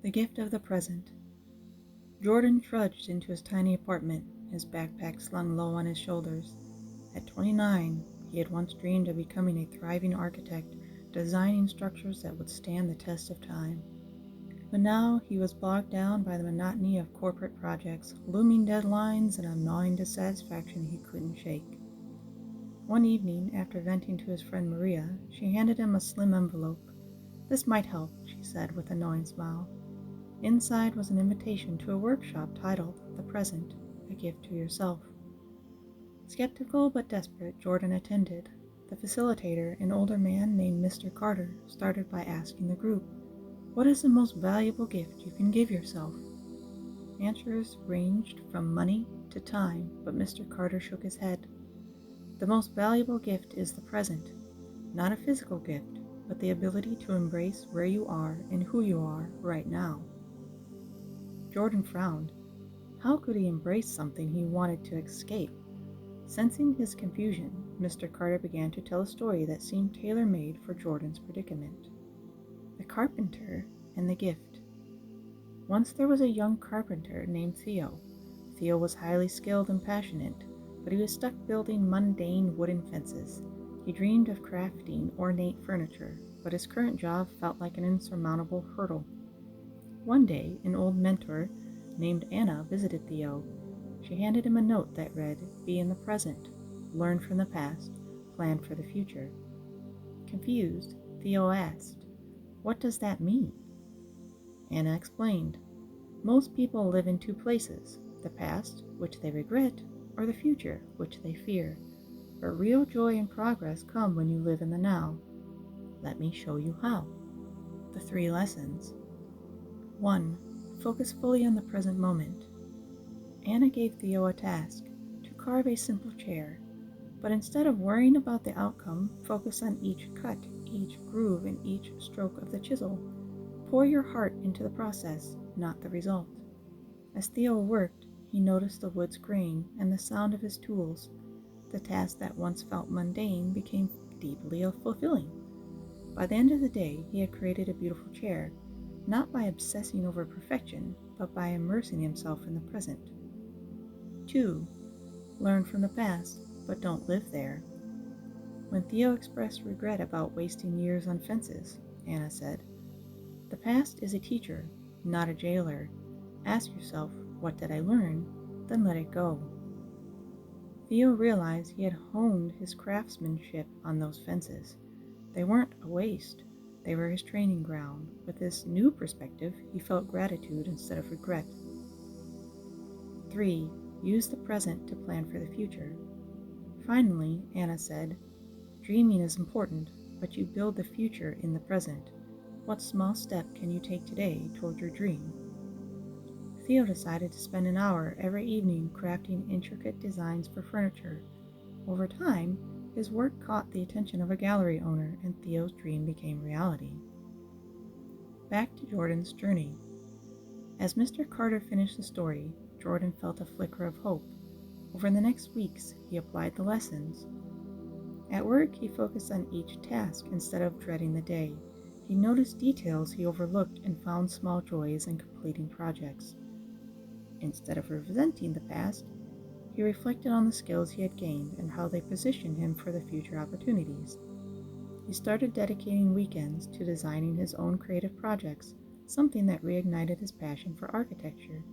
The gift of the present. Jordan trudged into his tiny apartment, his backpack slung low on his shoulders. At 29, he had once dreamed of becoming a thriving architect, designing structures that would stand the test of time. But now he was bogged down by the monotony of corporate projects, looming deadlines, and a gnawing dissatisfaction he couldn't shake. One evening, after venting to his friend Maria, she handed him a slim envelope. "This might help," she said with a knowing smile. Inside was an invitation to a workshop titled "The Present, a Gift to Yourself." Skeptical but desperate, Jordan attended. The facilitator, an older man named Mr. Carter, started by asking the group, "What is the most valuable gift you can give yourself?" Answers ranged from money to time, but Mr. Carter shook his head. "The most valuable gift is the present, not a physical gift, but the ability to embrace where you are and who you are right now." Jordan frowned. How could he embrace something he wanted to escape? Sensing his confusion, Mr. Carter began to tell a story that seemed tailor-made for Jordan's predicament. The Carpenter and the Gift. Once there was a young carpenter named Theo. Theo was highly skilled and passionate, but he was stuck building mundane wooden fences. He dreamed of crafting ornate furniture, but his current job felt like an insurmountable hurdle. One day, an old mentor named Anna visited Theo. She handed him a note that read, "Be in the present, learn from the past, plan for the future." Confused, Theo asked, "What does that mean?" Anna explained, "Most people live in two places, the past, which they regret, or the future, which they fear. But real joy and progress come when you live in the now. Let me show you how." The 3 lessons. 1. Focus fully on the present moment. Anna gave Theo a task, to carve a simple chair, but instead of worrying about the outcome, focus on each cut, each groove, and each stroke of the chisel. Pour your heart into the process, not the result. As Theo worked, he noticed the wood's grain and the sound of his tools. The task that once felt mundane became deeply fulfilling. By the end of the day, he had created a beautiful chair, not by obsessing over perfection, but by immersing himself in the present. 2. Learn from the past, but don't live there. When Theo expressed regret about wasting years on fences, Anna said, "The past is a teacher, not a jailer. Ask yourself, what did I learn? Then let it go." Theo realized he had honed his craftsmanship on those fences. They weren't a waste. They were his training ground. With this new perspective, he felt gratitude instead of regret. 3. Use the present to plan for the future. Finally, Anna said, "Dreaming is important, but you build the future in the present. What small step can you take today toward your dream?" Theo decided to spend an hour every evening crafting intricate designs for furniture. Over time, his work caught the attention of a gallery owner, and Theo's dream became reality. Back to Jordan's journey. As Mr. Carter finished the story, Jordan felt a flicker of hope. Over the next weeks, he applied the lessons. At work, he focused on each task instead of dreading the day. He noticed details he overlooked and found small joys in completing projects. Instead of resenting the past, he reflected on the skills he had gained and how they positioned him for the future opportunities. He started dedicating weekends to designing his own creative projects, something that reignited his passion for architecture.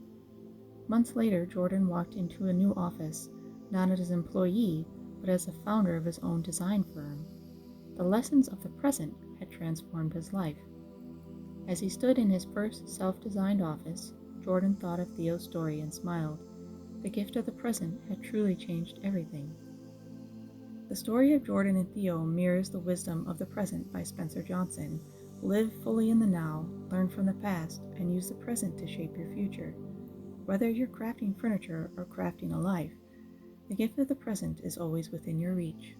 Months later, Jordan walked into a new office, not as an employee, but as the founder of his own design firm. The lessons of the present had transformed his life. As he stood in his first self-designed office, Jordan thought of Theo's story and smiled. The gift of the present had truly changed everything. The story of Jordan and Theo mirrors the wisdom of the present by Spencer Johnson. Live fully in the now, learn from the past, and use the present to shape your future. Whether you're crafting furniture or crafting a life, the gift of the present is always within your reach.